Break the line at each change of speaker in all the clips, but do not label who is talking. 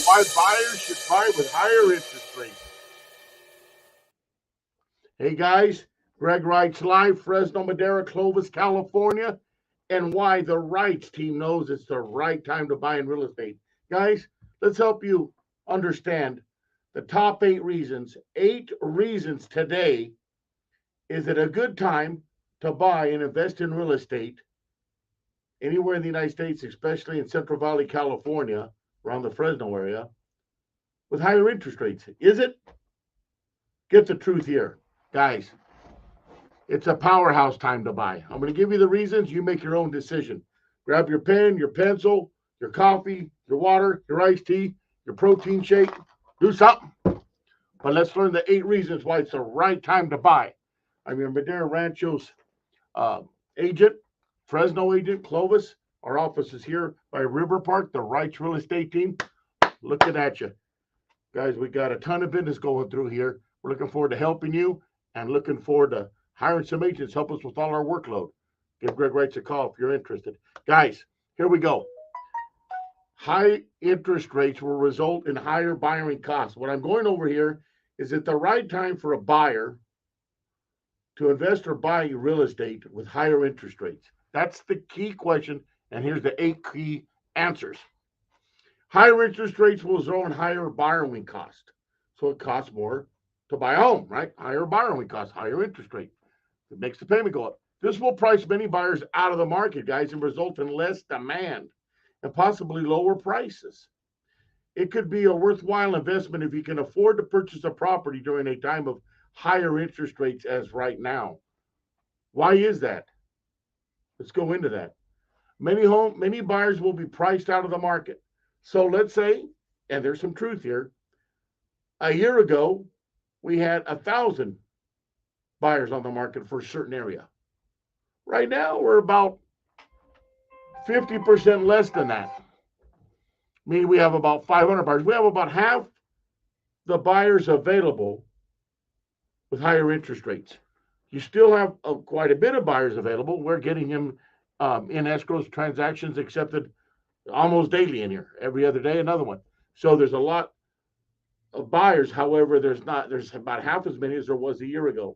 why buyers should buy with higher interest rates. Hey guys, Greg Reitz live, Fresno, Madera, Clovis, California, and why the Reitz team knows it's the right time to buy in real estate. Guys, let's help you understand the top 8 reasons. 8 reasons today. Is it a good time to buy and invest in real estate anywhere in the United States, especially in Central Valley, California, around the Fresno area, with higher interest rates? Is it? Get the truth here. Guys, it's a powerhouse time to buy. I'm going to give you the reasons. You make your own decision. Grab your pen, your pencil, your coffee, your water, your iced tea, your protein shake. Do something. But let's learn the 8 reasons why it's the right time to buy. I'm your Madera Rancho's agent, Fresno agent, Clovis. Our office is here by River Park, the Reitz real estate team. Looking at you. Guys, we got a ton of business going through here. We're looking forward to helping you and looking forward to hiring some agents, help us with all our workload. Give Greg Reitz a call if you're interested. Guys, here we go. High interest rates will result in higher borrowing costs. What I'm going over here is it the right time for a buyer to invest or buy real estate with higher interest rates? That's the key question, and here's the 8 key answers. Higher interest rates will result in higher borrowing cost. So it costs more to buy a home, right? Higher borrowing costs, higher interest rate. It makes the payment go up. This will price many buyers out of the market, guys, and result in less demand and possibly lower prices. It could be a worthwhile investment if you can afford to purchase a property during a time of higher interest rates as right now. Why is that? Let's go into that. Many buyers will be priced out of the market. So let's say, and there's some truth here, a year ago, we had 1,000 buyers on the market for a certain area. Right now, we're about 50% less than that. Meaning we have about 500 buyers. We have about half the buyers available with higher interest rates. You still have quite a bit of buyers available. We're getting them in escrows, transactions accepted almost daily in here. Every other day, another one. So there's a lot of buyers. However, there's about half as many as there was a year ago.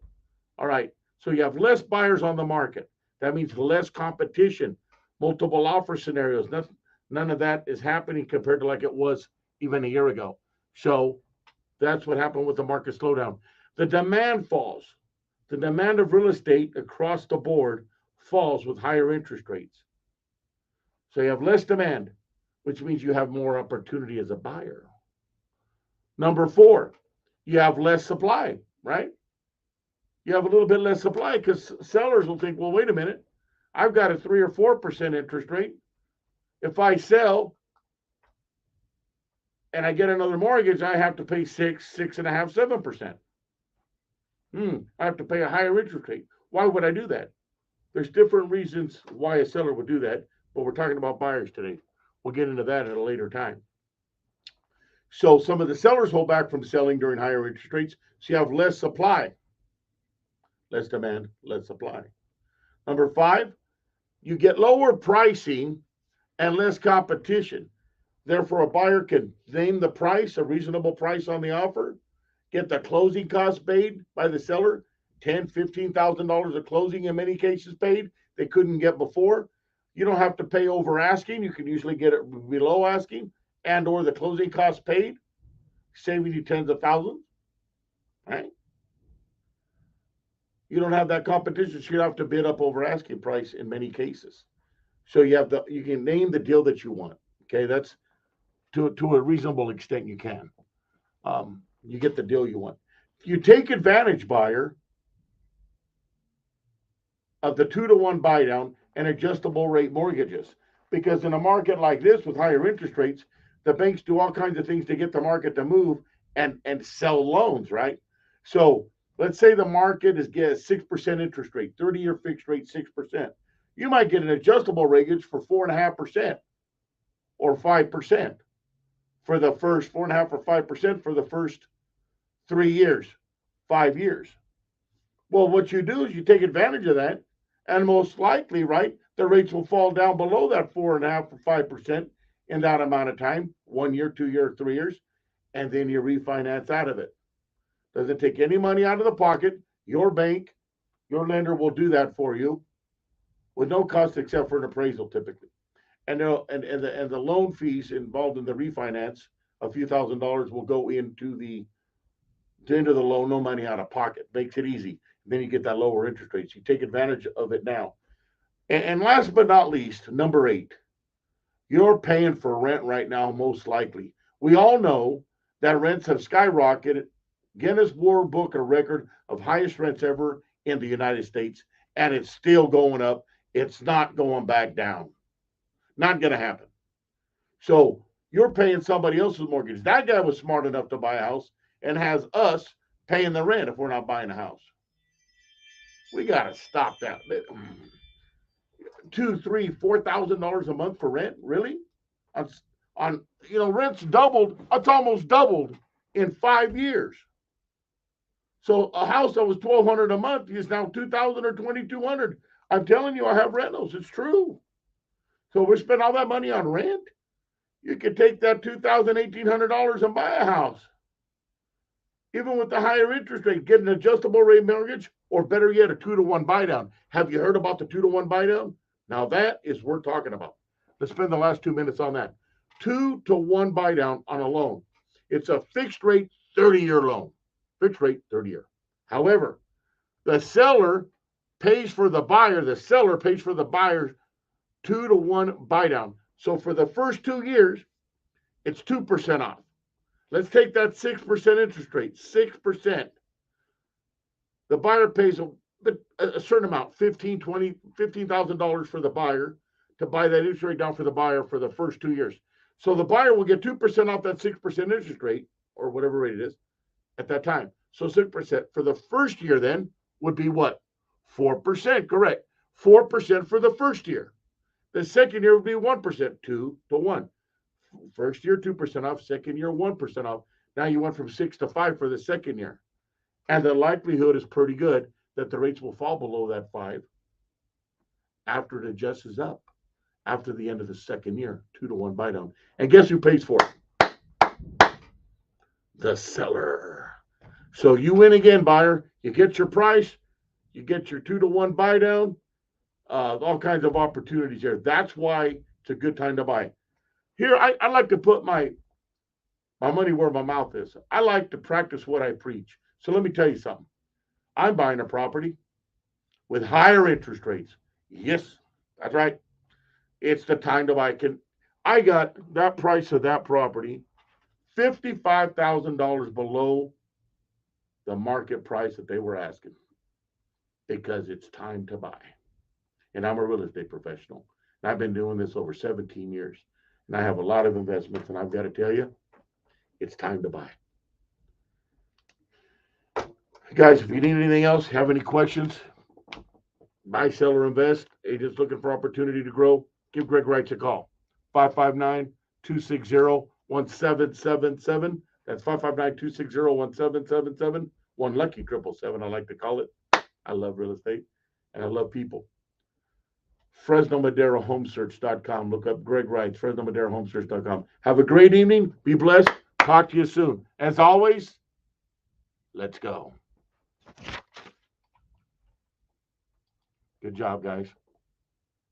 All right. So you have less buyers on the market. That means less competition, multiple offer scenarios. None of that is happening compared to like it was even a year ago. So that's what happened with the market slowdown. The demand falls. The demand of real estate across the board falls with higher interest rates. So you have less demand, which means you have more opportunity as a buyer. Number 4, you have less supply, right? You have a little bit less supply because sellers will think, well, wait a minute, I've got a 3 or 4% interest rate. If I sell and I get another mortgage, I have to pay 6.5%, 7%. I have to pay a higher interest rate. Why would I do that? There's different reasons why a seller would do that, but we're talking about buyers today. We'll get into that at a later time. So some of the sellers hold back from selling during higher interest rates, so you have less supply. Less demand, less supply. Number 5, you get lower pricing and less competition. Therefore, a buyer can name the price, a reasonable price on the offer, get the closing costs paid by the seller, $10,000, $15,000 of closing in many cases paid they couldn't get before. You don't have to pay over asking. You can usually get it below asking and or the closing costs paid, saving you tens of thousands, right? You don't have that competition, so you have to bid up over asking price in many cases. So you can name the deal that you want. Okay, that's to a reasonable extent you can. You get the deal you want. You take advantage, buyer, of the 2-to-1 buy down and adjustable rate mortgages. Because in a market like this with higher interest rates, the banks do all kinds of things to get the market to move and sell loans, right? So let's say the market is get a 6% interest rate, 30-year fixed rate, 6%. You might get an adjustable mortgage for 4.5% or 5% for the first 4.5 or 5% for the first 3 years, 5 years. Well, what you do is you take advantage of that, and most likely, right, the rates will fall down below that 4.5 or 5% in that amount of time, 1 year, 2 years, 3 years, and then you refinance out of it. Doesn't take any money out of the pocket. Your bank, your lender will do that for you with no cost except for an appraisal typically. And the loan fees involved in the refinance, a few $1,000s will go into the loan, no money out of pocket. Makes it easy. Then you get that lower interest rates. You take advantage of it now. And last but not least, number 8, you're paying for rent right now, most likely. We all know that rents have skyrocketed. Guinness World Book, a record of highest rents ever in the United States, and it's still going up. It's not going back down. Not going to happen. So you're paying somebody else's mortgage. That guy was smart enough to buy a house and has us paying the rent if we're not buying a house. We got to stop that. $2,000, $3,000, $4,000 a month for rent? Really? On rent's doubled. It's almost doubled in 5 years. So a house that was $1,200 a month is now $2,000 or $2,200. I'm telling you, I have rentals. It's true. So we spend all that money on rent. You could take that $2,000, $1,800 and buy a house. Even with the higher interest rate, get an adjustable rate mortgage, or better yet, a 2-to-1 buy down. Have you heard about the 2-to-1 buy down? Now that is worth talking about. Let's spend the last 2 minutes on that. 2-to-1 buy down on a loan. It's a fixed rate 30-year loan. Fixed rate 30-year. However, the seller pays for the buyer. The seller pays for the buyer's 2-to-1 buy down. So for the first 2 years, it's 2% off. Let's take that 6% interest rate, 6%. The buyer pays a certain amount, $15,000 for the buyer to buy that interest rate down for the buyer for the first 2 years. So the buyer will get 2% off that 6% interest rate, or whatever rate it is, at that time. So 6% for the first year then would be what? 4%, correct. 4% for the first year. The second year would be 1%, 2-to-1. First year, 2% off. Second year, 1% off. Now you went from 6 to 5 for the second year. And the likelihood is pretty good that the rates will fall below that 5 after it adjusts up after the end of the second year, 2-to-1 buy down. And guess who pays for it? The seller. So you win again, buyer. You get your price. You get your 2-to-1 buy down. All kinds of opportunities here. That's why it's a good time to buy. Here, I like to put my money where my mouth is. I like to practice what I preach. So let me tell you something. I'm buying a property with higher interest rates. Yes, that's right. It's the time to buy. I got that price of that property $55,000 below the market price that they were asking, because it's time to buy. And I'm a real estate professional. And I've been doing this over 17 years. And I have a lot of investments, and I've got to tell you, it's time to buy. Guys, if you need anything else, have any questions, buy, sell, or invest, agents looking for opportunity to grow, give Greg Reitz a call. 559-260-1777. That's 559-260-1777. One lucky 777, I like to call it. I love real estate, and I love people. FresnoMaderoHomesearch.com. Look up Greg Reitz, FresnoMaderoHomesearch.com. Have a great evening. Be blessed. Talk to you soon. As always, let's go. Good job, guys.